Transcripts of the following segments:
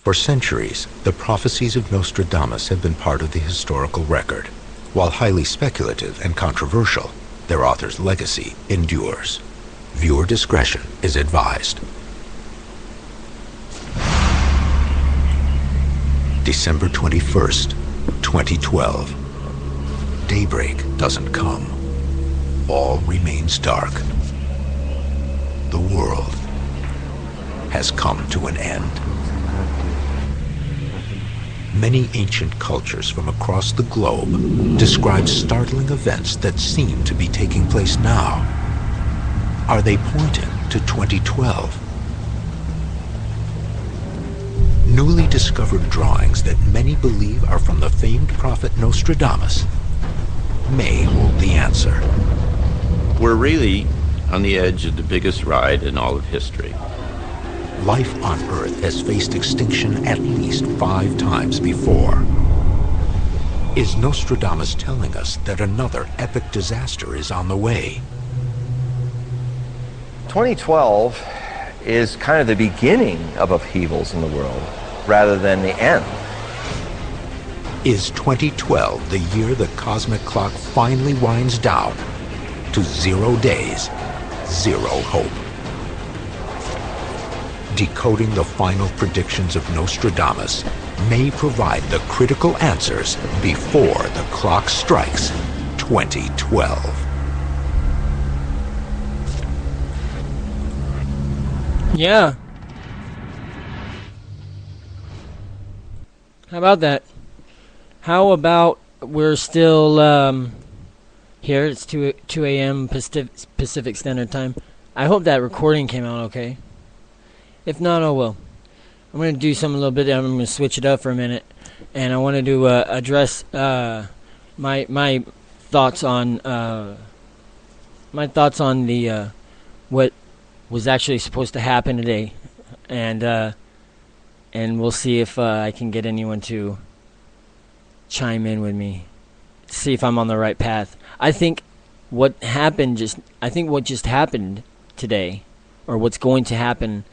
For centuries, the prophecies of Nostradamus have been part of the historical record. While highly speculative and controversial, their author's legacy endures. Viewer discretion is advised. December 21st, 2012. Daybreak doesn't come. All remains dark. The world has come to an end. Many ancient cultures from across the globe describe startling events that seem to be taking place now. Are they pointing to 2012? Newly discovered drawings that many believe are from the famed prophet Nostradamus may hold the answer. We're really on the edge of the biggest ride in all of history. Life on Earth has faced extinction at least 5 times before. Is Nostradamus telling us that another epic disaster is on the way? 2012 is kind of the beginning of upheavals in the world, rather than the end. Is 2012 the year the cosmic clock finally winds down to 0 days, 0 hope? Decoding the final predictions of Nostradamus may provide the critical answers before the clock strikes 2012. Yeah. How about that? How about we're still here? It's 2 a.m. Pacific Standard Time. I hope that recording came out okay. If not, oh well. I'm going to do something a little bit. I'm going to switch it up for a minute. And I wanted to address my thoughts on the what was actually supposed to happen today. And we'll see if I can get anyone to chime in with me, see if I'm on the right path. I think what just happened today, or what's going to happen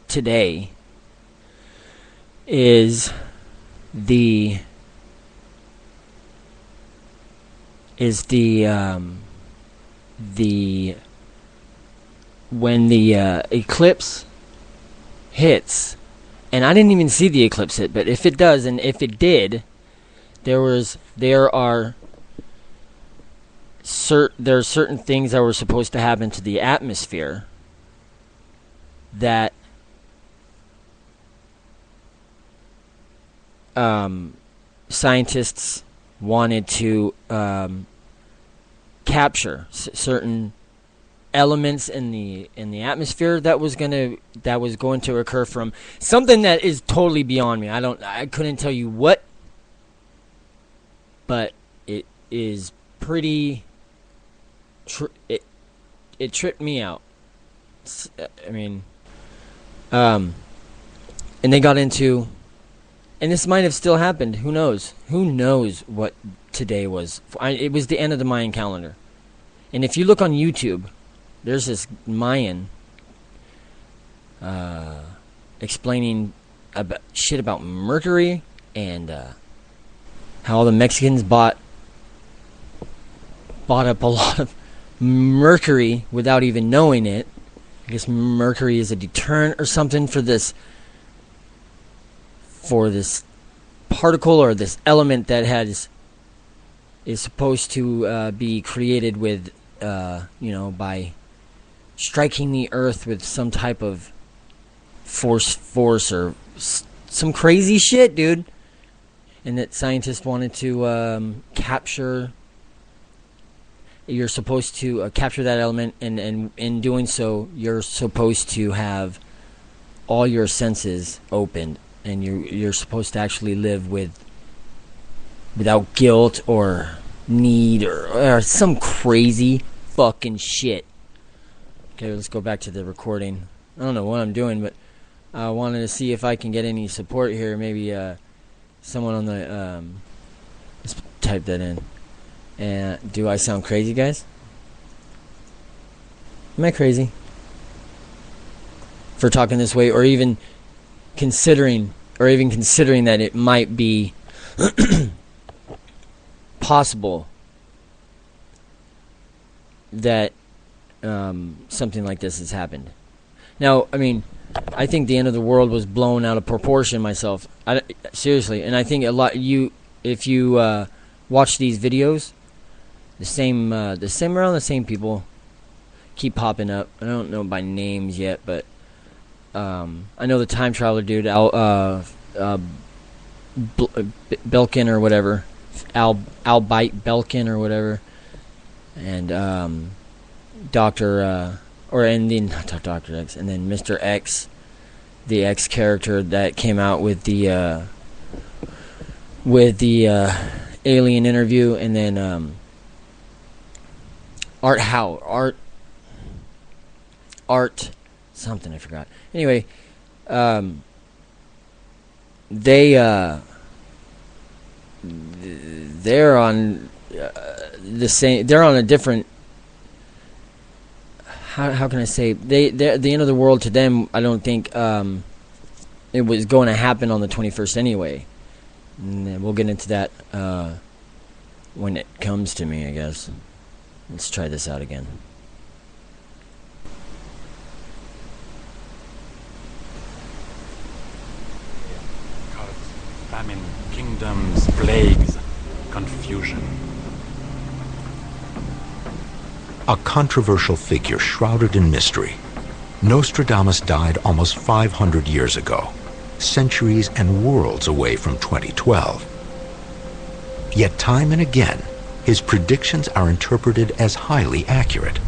today, is when the eclipse hits. And I didn't even see the eclipse hit, but if it does, and if it did, there are certain things that were supposed to happen to the atmosphere that scientists wanted to capture certain elements in the atmosphere that was going to occur from something that is totally beyond me. I couldn't tell you what, but it is pretty. It tripped me out. I mean, and they got into, and this might have still happened. Who knows? Who knows what today was? It was the end of the Mayan calendar, and if you look on YouTube, there's this Mayan explaining shit about Mercury and how the Mexicans bought up a lot of Mercury without even knowing it. I guess Mercury is a deterrent or something for this particle or this element that is supposed to be created with by striking the earth with some type of force or some crazy shit, dude. And that scientists wanted to capture. You're supposed to capture that element, and in doing so, you're supposed to have all your senses opened, and you're supposed to actually live without guilt or need or some crazy fucking shit. Okay, let's go back to the recording. I don't know what I'm doing, but I wanted to see if I can get any support here. Maybe someone on the let's type that in. And do I sound crazy, guys? Am I crazy for talking this way, or even considering or even considering that it might be possible that something like this has happened. Now, I mean, I think the end of the world was blown out of proportion myself. Seriously, and I think a lot if you watch these videos, around the same people keep popping up. I don't know by names yet, but I know the time traveler dude, Belkin or whatever, Albite Belkin or whatever, and Doctor not Dr. X, and then Mr. X, the X character that came out with the alien interview, and then Art something, I forgot. Anyway, they're on the same. They're on a different. How can I say? The end of the world to them, I don't think it was going to happen on the 21st anyway. And then we'll get into that when it comes to me, I guess. Let's try this out again. Famine, kingdoms, plagues, confusion. A controversial figure shrouded in mystery. Nostradamus died almost 500 years ago, centuries and worlds away from 2012. Yet time and again, his predictions are interpreted as highly accurate.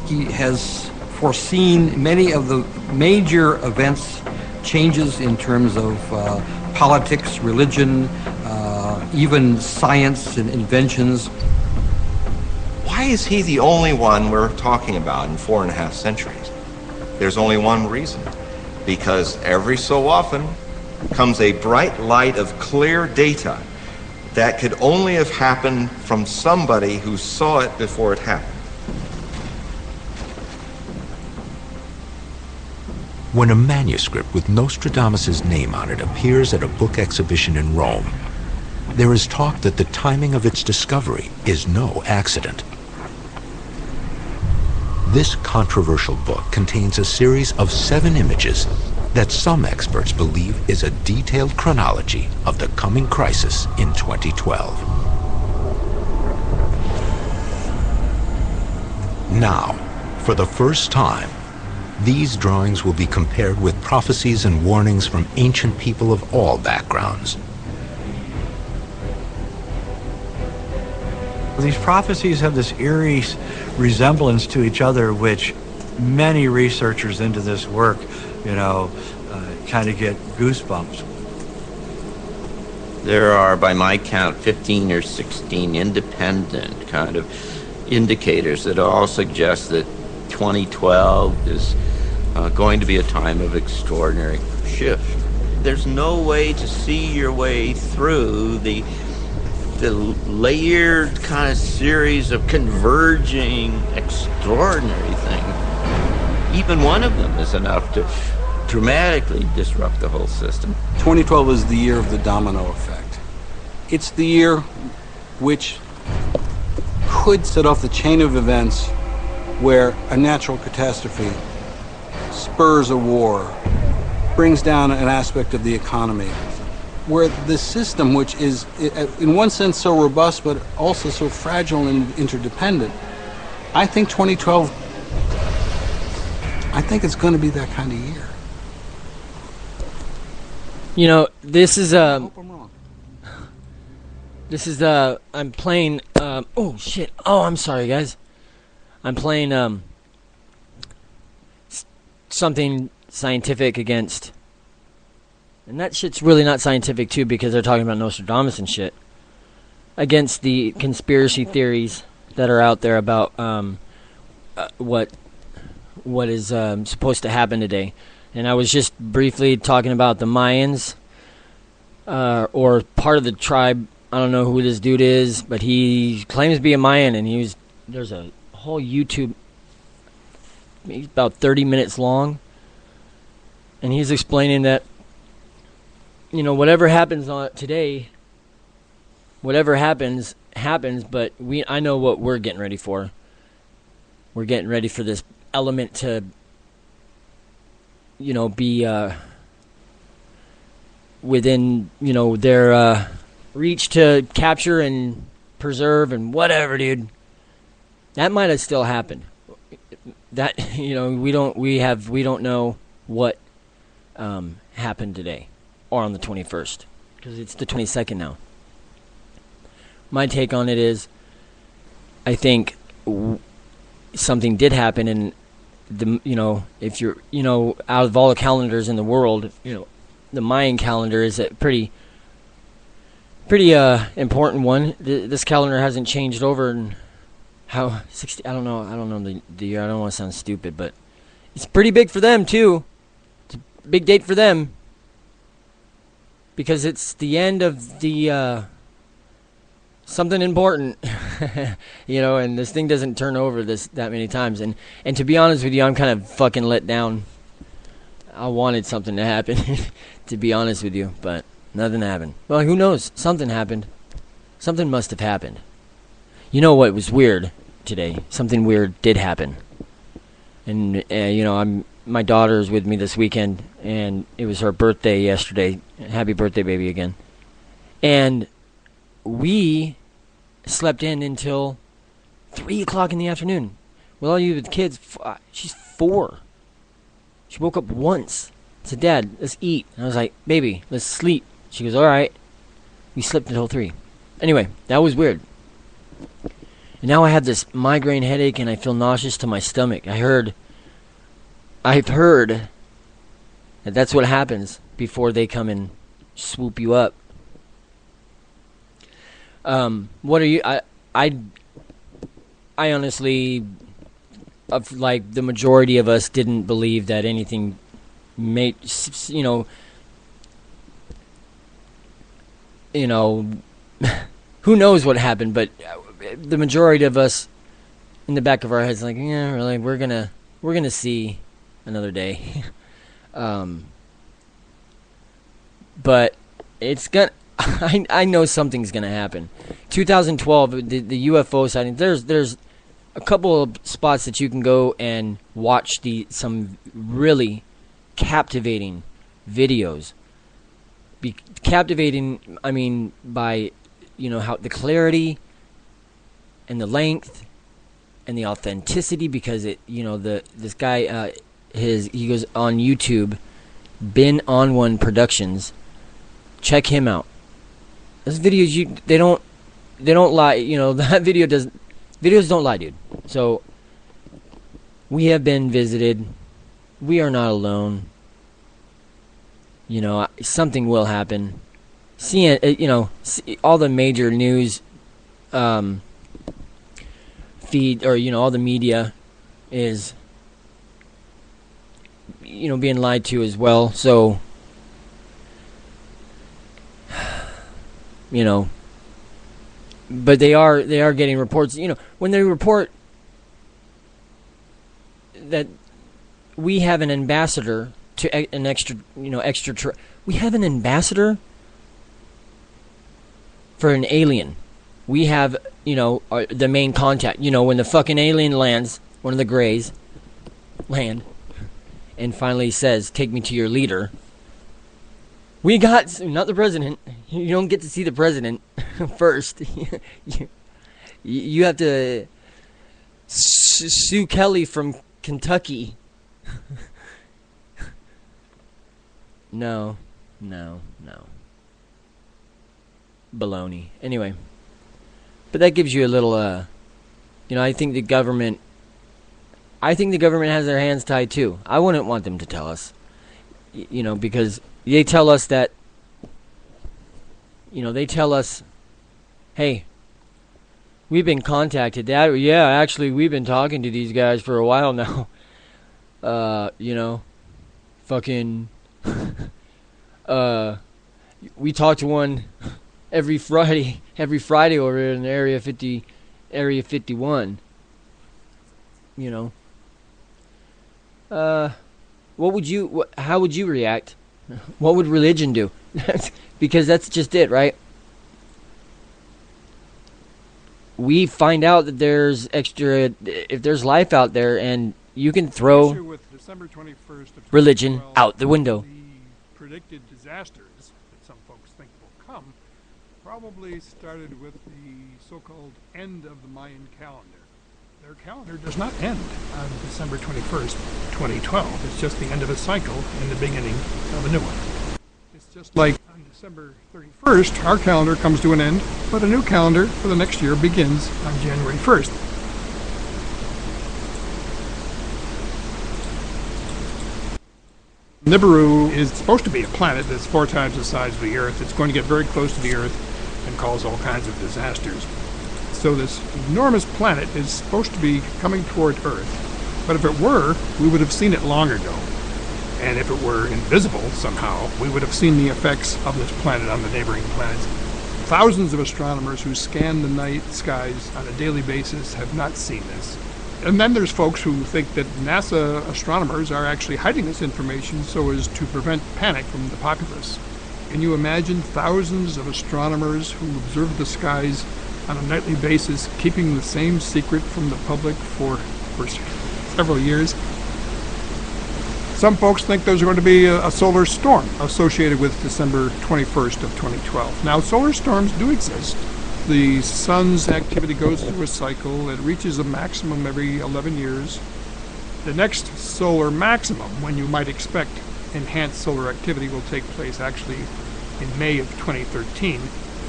He has foreseen many of the major events, changes in terms of politics, religion, even science and inventions. Why is he the only one we're talking about in 4.5 centuries? There's only one reason. Because every so often comes a bright light of clear data that could only have happened from somebody who saw it before it happened. When a manuscript with Nostradamus' name on it appears at a book exhibition in Rome, there is talk that the timing of its discovery is no accident. This controversial book contains a series of 7 images that some experts believe is a detailed chronology of the coming crisis in 2012. Now, for the first time, these drawings will be compared with prophecies and warnings from ancient people of all backgrounds. These prophecies have this eerie resemblance to each other, which many researchers into this work, kind of get goosebumps. There are, by my count, 15 or 16 independent kind of indicators that all suggest that 2012 is going to be a time of extraordinary shift. There's no way to see your way through the layered kind of series of converging extraordinary things. Even one of them is enough to dramatically disrupt the whole system. 2012 is the year of the domino effect. It's the year which could set off the chain of events where a natural catastrophe spurs a war, brings down an aspect of the economy, where the system, which is in one sense so robust but also so fragile and interdependent, I think 2012, I think it's going to be that kind of year. This is I hope I'm wrong. I'm playing oh shit. Oh, I'm sorry guys. I'm playing something scientific against, and that shit's really not scientific too, because they're talking about Nostradamus and shit, against the conspiracy theories that are out there about what is supposed to happen today. And I was just briefly talking about the Mayans, or part of the tribe. I don't know who this dude is, but he claims to be a Mayan, and there's a whole YouTube, he's about 30 minutes long, and he's explaining that whatever happens on today, whatever happens, but I know what we're getting ready for. We're getting ready for this element to, be within, their reach to capture and preserve and whatever, dude. That might have still happened. That, we don't know what happened today or on the 21st, because it's the 22nd now. My take on it is, I think something did happen, and if you're, out of all the calendars in the world, the Mayan calendar is a pretty important one. This calendar hasn't changed over in how 60. I don't know the year. I don't want to sound stupid, but it's pretty big for them too. It's a big date for them because it's the end of the something important, and this thing doesn't turn over that many times. And to be honest with you, I'm kind of fucking let down. I wanted something to happen, to be honest with you, but nothing happened. Well, who knows? Something happened. Something must have happened. You know what was weird today? Something weird did happen. And, my daughter is with me this weekend, and it was her birthday yesterday. Happy birthday, baby, again. And we slept in until 3 o'clock in the afternoon. With all you with kids, she's 4. She woke up once. Said, Dad, let's eat. And I was like, baby, let's sleep. She goes, all right. We slept until 3. Anyway, that was weird. And now I have this migraine headache and I feel nauseous to my stomach. I've heard that that's what happens before they come and swoop you up. What are you? I honestly, like the majority of us, didn't believe that anything made, who knows what happened, but the majority of us, in the back of our heads, like, yeah, really, we're gonna see another day. But it's gonna. I know something's gonna happen. 2012, the UFO sighting. There's a couple of spots that you can go and watch some really captivating videos. Captivating, I mean, by how the clarity and the length and the authenticity, because this guy he goes on YouTube, Been On One Productions. Check him out. Those videos, they don't lie. That videos don't lie, dude. So we have been visited. We are not alone. Something will happen. Seeing, all the major news feed, or all the media is being lied to as well. So but they are getting reports. When they report that we have an ambassador to an extra, we have an ambassador for an alien. We have, the main contact. When the fucking alien lands, one of the Greys land, and finally says, "Take me to your leader." We got, not the president. You don't get to see the president first. You have to sue Kelly from Kentucky. No. Baloney. Anyway. But that gives you a little, I think the government has their hands tied too. I wouldn't want them to tell us. Because they tell us that, hey, we've been contacted. Actually, we've been talking to these guys for a while now. Fucking, we talk to one every Friday over in Area 51. How would you react What would religion do? Because that's just it, right? We find out that there's extra, if there's life out there, and you can throw with December 21st of religion 2012, out the window. The predicted disasters that some folks think will come probably started with the so-called end of the Mayan calendar. Their calendar does not end on December 21st, 2012. It's just the end of a cycle and the beginning of a new one. It's just like on December 31st, our calendar comes to an end, but a new calendar for the next year begins on January 1st. Nibiru is supposed to be a planet that's 4 times the size of the Earth. It's going to get very close to the Earth and cause all kinds of disasters. So this enormous planet is supposed to be coming toward Earth. But if it were, we would have seen it long ago. And if it were invisible somehow, we would have seen the effects of this planet on the neighboring planets. Thousands of astronomers who scan the night skies on a daily basis have not seen this. And then there's folks who think that NASA astronomers are actually hiding this information so as to prevent panic from the populace. Can you imagine thousands of astronomers who observe the skies on a nightly basis, keeping the same secret from the public for several years? Some folks think there's going to be a solar storm associated with December 21st of 2012. Now, solar storms do exist. The sun's activity goes through a cycle. It reaches a maximum every 11 years. The next solar maximum, when you might expect enhanced solar activity, will take place actually in May of 2013.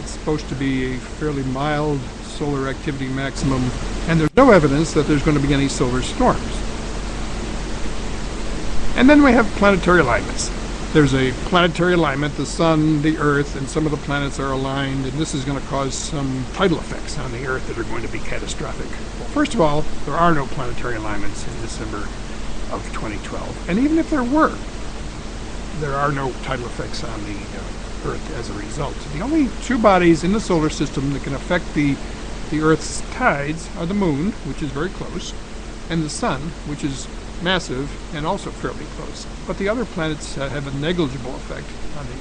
It's supposed to be a fairly mild solar activity maximum, and there's no evidence that there's going to be any solar storms. And then we have planetary alignments. There's a planetary alignment, the sun, the earth, and some of the planets are aligned, and this is going to cause some tidal effects on the earth that are going to be catastrophic. Well, first of all, there are no planetary alignments in December of 2012. And even if there were, there are no tidal effects on the Earth as a result. The only two bodies in the solar system that can affect the Earth's tides are the moon, which is very close, and the sun, which is massive and also fairly close. But the other planets have a negligible effect on the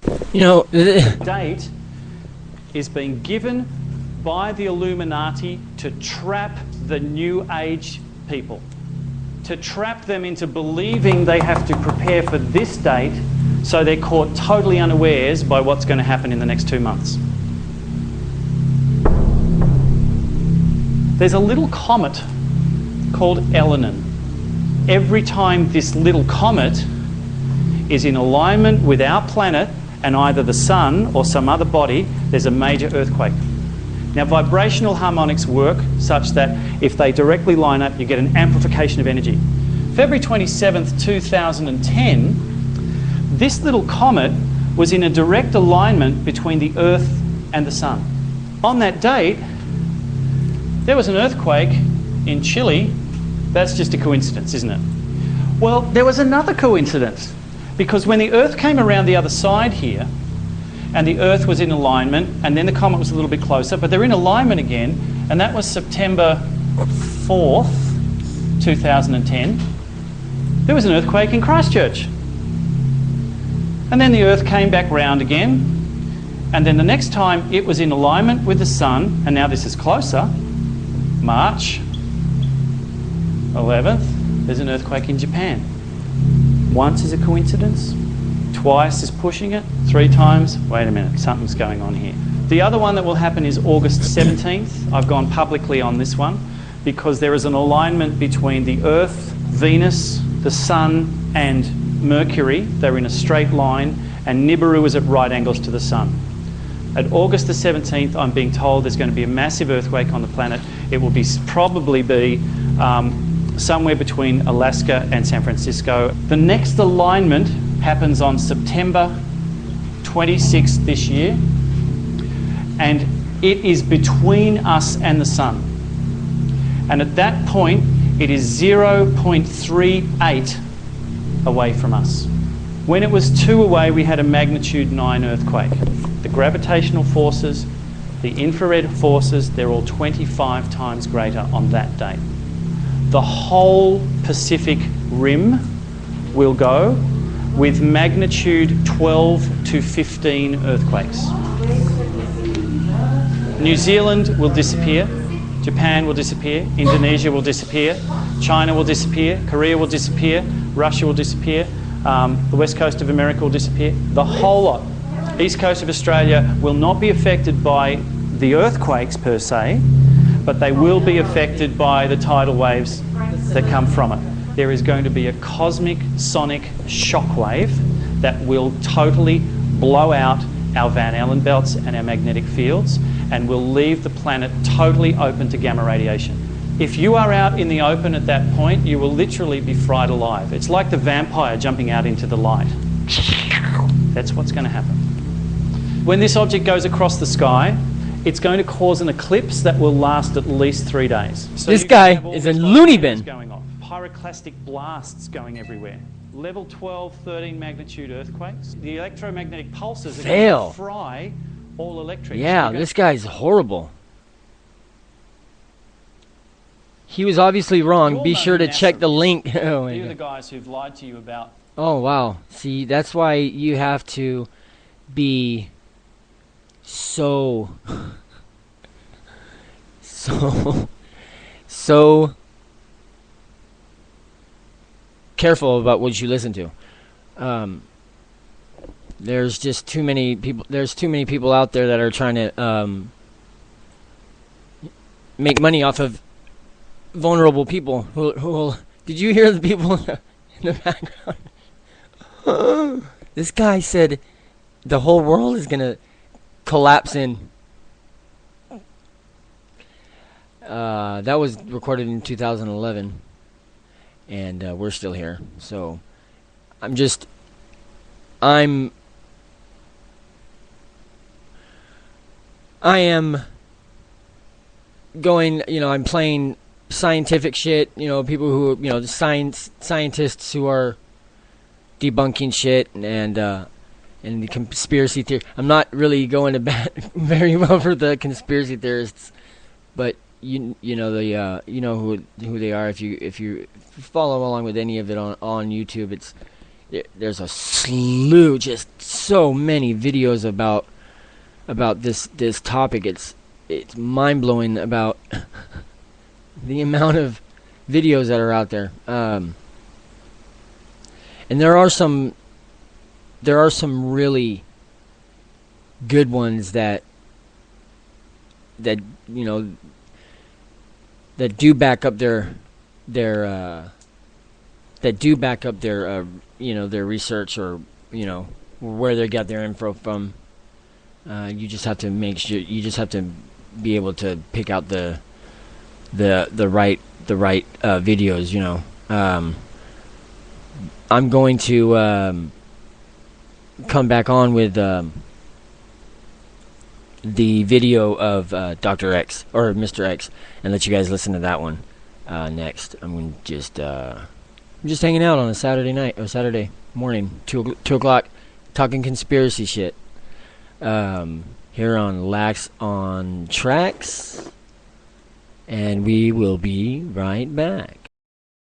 Earth. You know, Date is being given by the Illuminati to trap the New Age people, to trap them into believing they have to prepare for this date, so they're caught totally unawares by what's going to happen in the next 2 months. There's a little comet called Elenin. Every time this little comet is in alignment with our planet and either the sun or some other body, there's a major earthquake. Now, vibrational harmonics work such that if they directly line up, you get an amplification of energy. February 27th, 2010, this little comet was in a direct alignment between the Earth and the sun. On that date, there was an earthquake in Chile. That's just a coincidence, isn't it? Well, there was another coincidence, because when the Earth came around the other side here, and the Earth was in alignment, and then the comet was a little bit closer, but they're in alignment again, and that was September 4th, 2010. There was an earthquake in Christchurch. And then the Earth came back round again, and then the next time it was in alignment with the sun, and now this is closer, March 11th, there's an earthquake in Japan. Once is a coincidence, twice is pushing it, 3 times, wait a minute, something's going on here. The other one that will happen is August 17th. I've gone publicly on this one because there is an alignment between the Earth, Venus, the Sun and Mercury. They're in a straight line, and Nibiru is at right angles to the Sun. At August the 17th, I'm being told there's going to be a massive earthquake on the planet. It will probably be somewhere between Alaska and San Francisco. The next alignment happens on September 26th this year, and it is between us and the sun. And at that point, it is 0.38 away from us. When it was 2 away, we had a magnitude 9 earthquake. The gravitational forces, the infrared forces, they're all 25 times greater on that date. the whole Pacific Rim will go with magnitude 12 to 15 earthquakes. New Zealand will disappear, Japan will disappear, Indonesia will disappear, China will disappear, Korea will disappear, Russia will disappear, the west coast of America will disappear, the whole lot. East coast of Australia will not be affected by the earthquakes per se, but they will be affected by the tidal waves that come from it. There is going to be a cosmic sonic shockwave that will totally blow out our Van Allen belts and our magnetic fields, and will leave the planet totally open to gamma radiation. If you are out in the open at that point, you will literally be fried alive. It's like the vampire jumping out into the light. That's what's going to happen. When this object goes across the sky, it's going to cause an eclipse that will last at least 3 days. So this guy is a loony bin. Going off. Pyroclastic blasts going everywhere. Level 12, 13 magnitude earthquakes. The electromagnetic pulses are going to fry all electrics. Yeah, this guy's horrible. He was obviously wrong. Be sure to check the link. Oh, These are the guys who've lied to you about. Oh, wow. See, that's why you have to be so careful about what you listen to. There's just too many people. There's too many people out there that are trying to make money off of vulnerable people. Who did you hear the people in the background? This guy said the whole world is gonna collapse in. That was recorded in 2011, and we're still here. So I am going, I'm playing scientific shit, people who, the scientists who are debunking shit and the conspiracy theory. I'm not really going to bat very well for the conspiracy theorists, but you know who they are if you follow along with any of it on YouTube. There's a slew, just so many videos about this topic. It's mind-blowing about the amount of videos that are out there. And there are some really good ones that do back up their research, or where they got their info from. You just have to make sure. You just have to be able to pick out the right videos. I'm going to come back on with the video of Dr. X or Mr. X, and let you guys listen to that one next. I'm just hanging out on a Saturday night or Saturday morning, 2 o'clock, talking conspiracy shit. Here on Lax on Tracks, and we will be right back.